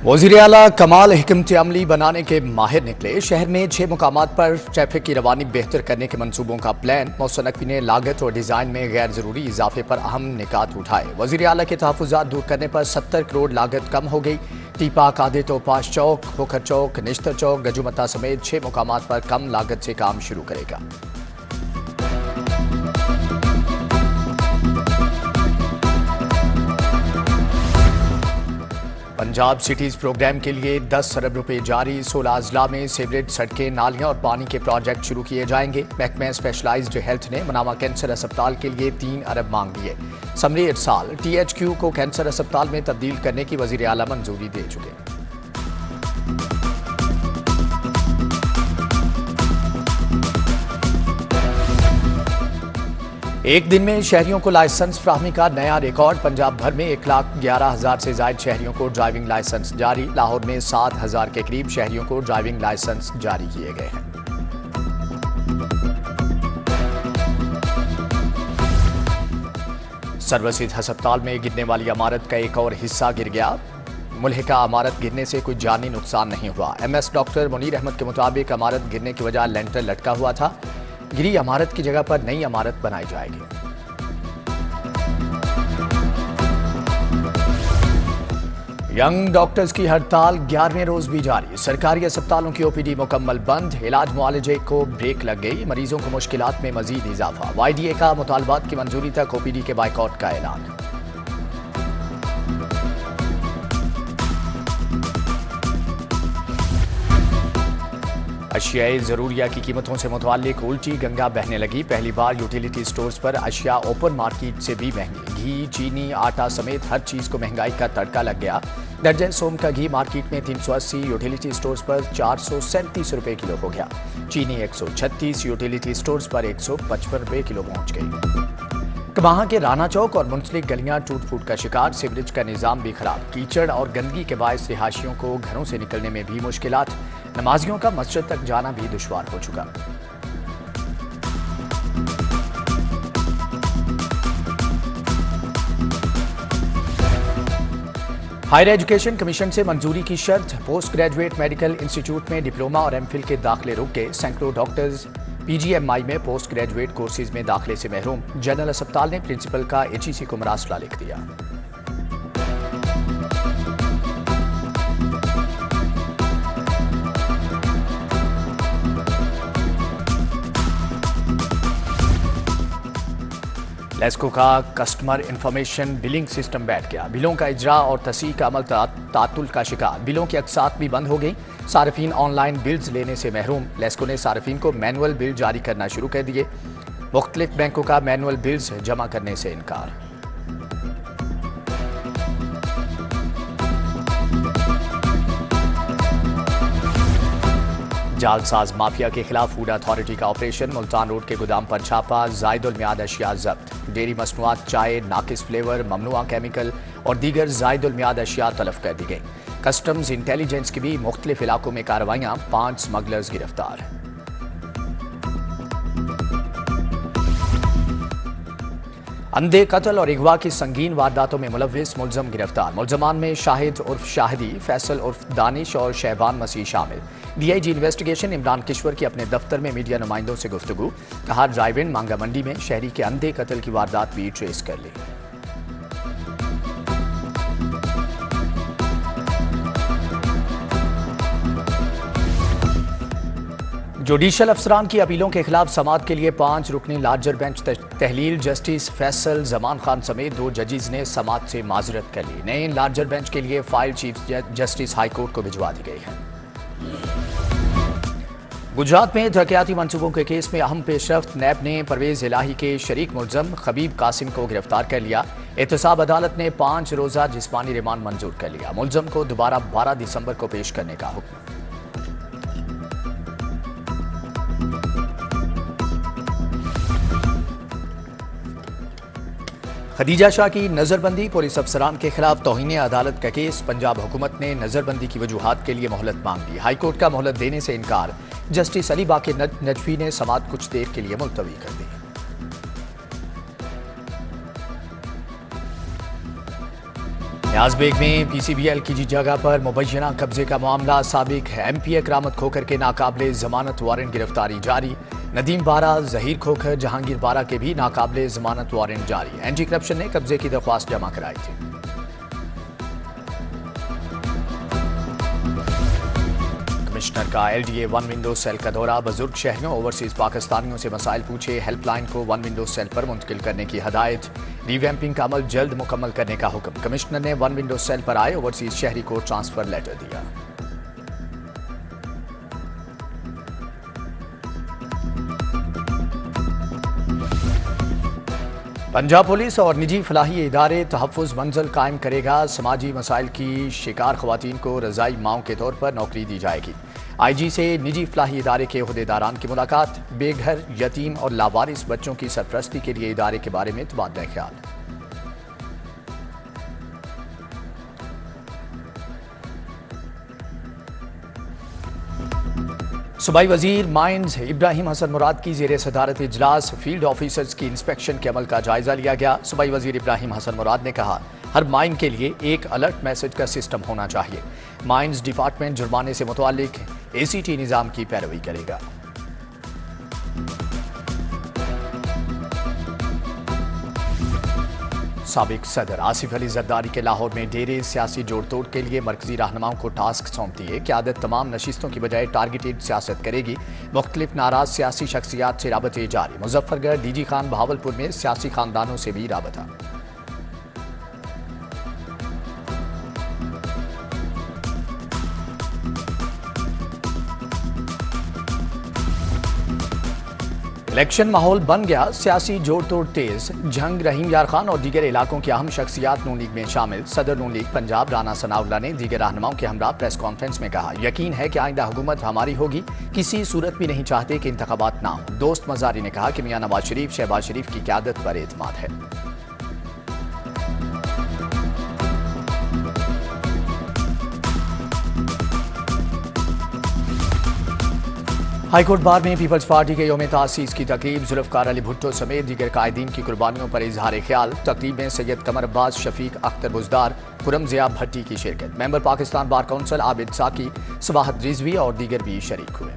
वज़ीर आला कमाल हिकमत अमली बनाने के माहिर निकले। शहर में 6 मुकामात पर ट्रैफिक की रवानी बेहतर करने के मंसूबों का प्लान। मौसनकी ने लागत और डिज़ाइन में गैर ज़रूरी इजाफे पर अहम निकात उठाए। वज़ीर आला के तहफ़्फ़ुज़ात दूर करने पर 70 करोड़ लागत कम हो गई। टीपा, कादे तोपाश चौक, खोखर चौक, निश्तर चौक, गजुमता समेत 6 मुकामात पर कम लागत से काम शुरू करेगा। पंजाब सिटीज प्रोग्राम के लिए 10 अरब रुपए जारी। 16 अजला में सीवरेज, सड़कें, नालियां और पानी के प्रोजेक्ट शुरू किए जाएंगे। महकमा स्पेशलाइज्ड हेल्थ ने मनामा कैंसर अस्पताल के लिए 3 अरब मांग लिए। समरी इरसाल, THQ को कैंसर अस्पताल में तब्दील करने की वज़ीर आला मंजूरी दे चुके। एक दिन में शहरियों को लाइसेंस फ्राहमी का नया रिकॉर्ड। पंजाब भर में 1,11,000 से ज्यादा शहरियों को ड्राइविंग लाइसेंस जारी। लाहौर में 7,000 के करीब शहरियों को ड्राइविंग लाइसेंस जारी किए गए हैं। सर्वसिद्ध अस्पताल में गिरने वाली इमारत का एक और हिस्सा गिर गया। मुल्हिका इमारत गिरने से कोई जानी नुकसान नहीं हुआ। MS डॉक्टर मुनीर अहमद के मुताबिक इमारत गिरने की वजह लेंटर लटका हुआ था। गिरी इमारत की जगह पर नई इमारत बनाई जाएगी। यंग डॉक्टर्स की हड़ताल 11वें रोज भी जारी। सरकारी अस्पतालों की OPD मुकम्मल बंद। इलाज मुआलजे को ब्रेक लग गई। मरीजों को मुश्किलात में मजीद इजाफा। YDA का मुतालबात की मंजूरी तक OPD के बाइकआउट का ऐलान। अशियाए ज़रूरिया की कीमतों से मुताल्लिक उल्टी गंगा बहने लगी। पहली बार यूटिलिटी स्टोर्स पर अशिया ओपन मार्केट से भी महंगी। घी, चीनी, आटा समेत हर चीज़ को महंगाई का तड़का लग गया। दर्जन सोम का घी मार्केट में 380, यूटिलिटी स्टोर्स पर 437 रुपये किलो हो गया। चीनी 136, यूटिलिटी स्टोर्स पर 155 रुपये किलो पहुंच गई। कमाहा के राना चौक और मुंसलिक गलियां टूट फूट का शिकार। सीवरेज का निजाम भी खराब। कीचड़ और गंदगी के बायस रिहायशियों को घरों से निकलने में भी मुश्किलात। नमाजियों का मस्जिद तक जाना भी दुश्वार हो चुका। हायर एजुकेशन कमीशन से मंजूरी की शर्त। पोस्ट ग्रेजुएट मेडिकल इंस्टीट्यूट में डिप्लोमा और MPhil के दाखिले रुक गए। सैकड़ों डॉक्टर्स PGMI में पोस्ट ग्रेजुएट कोर्सेज में दाखिले से महरूम। जनरल अस्पताल ने प्रिंसिपल का HEC को मरासला लिख दिया। लेस्को का कस्टमर इंफॉर्मेशन बिलिंग सिस्टम बैठ गया। बिलों का इजरा और तस्दीक का अमल तातुल का शिकार। बिलों की अक़सात भी बंद हो गई। सार्फिन ऑनलाइन बिल्स लेने से महरूम। लेस्को ने सार्फिन को मैनुअल बिल जारी करना शुरू कर दिए। मुख्तलिफ बैंकों का मैनुअल बिल्स जमा करने से इनकार। जालसाज माफिया के खिलाफ फूड अथॉरिटी का ऑपरेशन। मुल्तान रोड के गोदाम पर छापा। जायदुल मियाद अशिया जब्त। डेयरी मसनूआत, चाय, नाकिस फ्लेवर, ममनुआ केमिकल और दीगर जायदुल मियाद अशिया तलब कर दी गई। कस्टम्स इंटेलिजेंस की भी मुख्तलिफ इलाकों में कार्रवाइयां। 5 स्मगलर्स गिरफ्तार। अंधे कत्ल और अगवा की संगीन वारदातों में मुलव्विस मुलजम गिरफ्तार। मुलजमान में शाहिद उर्फ शाहिदी, फैसल उर्फ दानिश और शहबान मसीह शामिल। DIG इन्वेस्टिगेशन इमरान किश्वर की अपने दफ्तर में मीडिया नुमाइंदों से गुफ्तगू। कहा ड्राइव इन मांगा मंडी में शहरी के अंधे कत्ल की वारदात भी ट्रेस कर ली। जुडिशल अफसरान की अपीलों के खिलाफ समाअत के लिए 5 रुकनी लार्जर बेंच तहलील। जस्टिस फैसल जमान खान समेत 2 जजेस ने समाअत से माजरत कर ली। नए लार्जर बेंच के लिए file chief justice high court को भिजवा दी गई है। गुजरात में तरक्याती मंसूबों के केस में अहम पेशरफ्त। नैब ने परवेज इलाही के शरीक मुलजम खबीब कासिम को गिरफ्तार कर लिया। एहतसाब अदालत ने 5 रोजा जिस्मानी रिमांड मंजूर कर लिया। मुलजम को दोबारा 12 दिसंबर को पेश करने का हुक्म। खदीजा शाह की नजरबंदी। पुलिस अफसरान के खिलाफ तौहीन अदालत का केस। पंजाब हुकूमत ने नजरबंदी की वजूहात के लिए मोहलत मांग ली। हाईकोर्ट का मोहलत देने से इनकार। जस्टिस अली बाकिर नजफी ने समाअत कुछ देर के लिए मुलतवी कर दी। न्याज़बेग में पीसीबीएल की जगह पर मुबैना कब्जे का मामला। साबिक एमपीए करामत खोखर के नाकाबिले जमानत वारंट गिरफ्तारी जारी। नदीम बारा, जहीर खोखर, जहांगीर बारा के भी नाकाबिले जमानत वारंट जारी। एंटी करप्शन ने कब्जे की दरख्वास्त जमा कराई थी। कमिश्नर का एलडीए वन विंडो सेल का दौरा। बुजुर्ग शहरियों ओवरसीज पाकिस्तानियों से मसाइल पूछे। हेल्पलाइन को वन विंडो सेल पर मुंतकिल करने की हदायत। रिवैम्पिंग का अमल जल्द मुकम्मल करने का हुक्म। कमिश्नर ने वन विंडो सेल पर आए ओवरसीज शहरी को ट्रांसफर लेटर दिया। पंजाब पुलिस और निजी फलाही इदारे तहफ़्फ़ुज़ मंजिल कायम करेगा। समाजी मसाइल की शिकार ख़वातीन को रज़ाई माओं के तौर पर नौकरी दी जाएगी। आईजी से निजी फलाही इदारे के अहदेदारान की मुलाकात। बेघर, यतीम और लावारिस बच्चों की सरपरस्ती के लिए इदारे के बारे में तबादला ख्याल। सूबाई वजीर माइंस इब्राहिम हसन मुराद की ज़ेर सदारत इजलास। फील्ड ऑफिसर्स की इंस्पेक्शन के अमल का जायजा लिया गया। सूबाई वजीर इब्राहिम हसन मुराद ने कहा, हर माइन के लिए एक अलर्ट मैसेज का सिस्टम होना चाहिए। माइंस डिपार्टमेंट जुर्माने से मुतल्लिक एसीटी निज़ाम की पैरवी करेगा। साबिक सदर आसिफ अली जरदारी के लाहौर में डेरे। सियासी जोड़ तोड़ के लिए मरकजी रहनुमाओं को टास्क सौंपती है। क़यादत तमाम नशिस्तों की बजाय टारगेटेड सियासत करेगी। मुख्तलिफ नाराज सियासी शख्सियात से राबते जारी। मुजफ्फरगढ़, डीजी खान, बहावलपुर में सियासी खानदानों से भी राबता। इलेक्शन माहौल बन गया। सियासी जोड़ तोड़ तेज। जंग, रहीम यार खान और दीगर इलाकों की अहम शख्सियात नून लीग में शामिल। सदर नून लीग पंजाब राना सनाउल्लाह ने दीगर रहनुमाओं के हमरा प्रेस कॉन्फ्रेंस में कहा, यकीन है कि आइंदा हुकूमत हमारी होगी। किसी सूरत भी नहीं चाहते कि इंतखाबात ना हो। दोस्त मजारी ने कहा कि मियां नवाज शरीफ, शहबाज शरीफ की क़यादत पर एतमाद है। हाईकोर्ट बार में पीपल्स पार्टी के यौम तासीस की तकरीब। जुल्फ़कार अली भुट्टो समेत दीगर कायदीन की कुर्बानियों पर इजहार ख्याल। तकरीब में सैयद कमर अब्बास, शफीक अख्तर बुजदार, खुरम ज़िया भट्टी की शिरकत। Member Pakistan bar council Abid साकी, सबाहत रिजवी और दीगर भी शरीक हुए।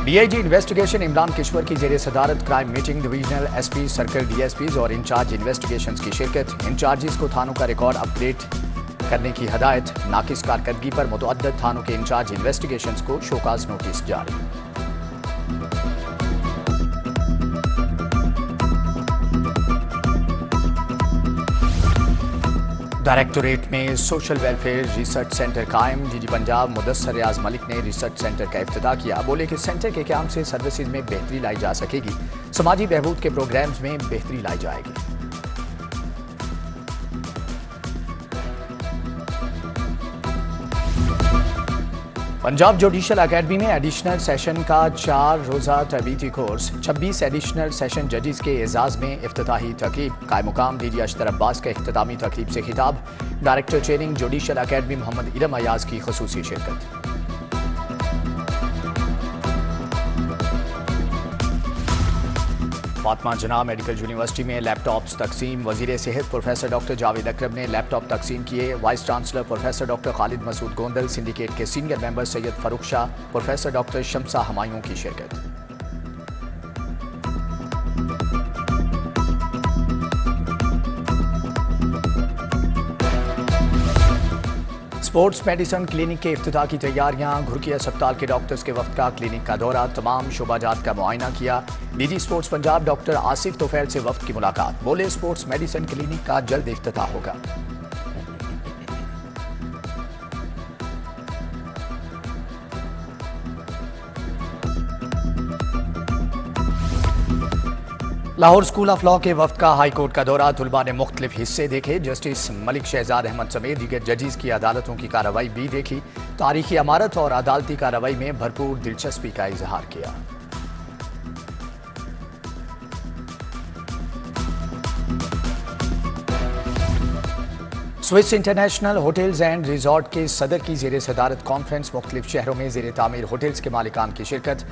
डीआईजी इन्वेस्टिगेशन इमरान किश्वर की जेर सदारत crime meeting. Divisional SP, circle DSPs और इंचार्ज इन्वेस्टिगेशंस की शिरकत। इंचार्जेस को थानों का रिकॉर्ड अपडेट करने की हदायत। नाकिस कारकर्दगी पर मुतअद्दिद थानों के इंचार्ज इन्वेस्टिगेशंस को शोकाज नोटिस जारी। डायरेक्टोरेट में सोशल वेलफेयर रिसर्च सेंटर कायम। डीजी पंजाब मुदस्सर रियाज मलिक ने रिसर्च सेंटर का इफ्तिताह किया। बोले कि सेंटर के क़याम से सर्विसेज में बेहतरी लाई जा सकेगी। समाजी बहबूद के प्रोग्राम्स में बेहतरी लाई जाएगी। पंजाब जुडिशल अकेडमी में एडिशनल सेशन का 4 रोज़ा तरबीती कोर्स। 26 एडिशनल सेशन जजेस के एजाज में इफ्तिताही तकरीब। कायमुकाम डीजी अशतर अब्बास का इख्तितामी तकरीब से खिताब। Director training judicial academy Mohammad Ilam Ayaz की खुसूसी शिरकत। फातिमा जनाह मेडिकल यूनिवर्सिटी में लैपटॉप्स तकसीम। वजीर सेहत प्रोफेसर डॉक्टर जावेद अकरम ने लैपटॉप तकसीम किए। Vice chancellor professor doctor Khalid Masood Gondal, syndicate के senior member Syed Farrukh Shah, professor doctor Shamsa Humayun की शिरकत। स्पोर्ट्स मेडिसिन क्लिनिक के इफ्तिताह की तैयारियां। घुरकी अस्पताल के डॉक्टर्स के वक्त का क्लिनिक का दौरा। तमाम शोबाजात का मुआयना किया। DG sports Punjab doctor Asif Tufail से वक्त की मुलाकात। बोले स्पोर्ट्स मेडिसिन क्लिनिक का जल्द इफ्तिताह होगा। लाहौर स्कूल ऑफ लॉ के वफ्द का हाई कोर्ट का दौरा। तुलबा ने मुख्तलिफ हिस्से देखे। जस्टिस मलिक शहजाद अहमद समेत दीगर जजेस की अदालतों की कार्रवाई भी देखी। तारीखी अमारत और अदालती कार्रवाई में भरपूर दिलचस्पी का इजहार किया। Swiss international hotels and resort के सदर की जेर सदारत कॉन्फ्रेंस। मुख्तलिफ शहरों में जेर तामीर होटल्स के मालिकान की शिरकत।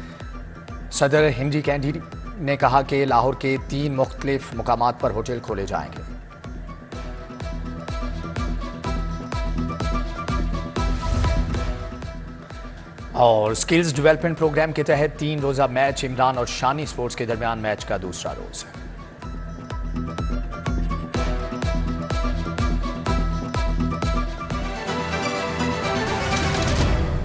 सदर हिंदी कैंडी ने कहा कि लाहौर के 3 मुख्तलिफ मुकामात पर होटल खोले जाएंगे। और स्किल्स डेवलपमेंट प्रोग्राम के तहत 3 रोजा मैच इमरान और शानी स्पोर्ट्स के दरमियान मैच का दूसरा रोज है।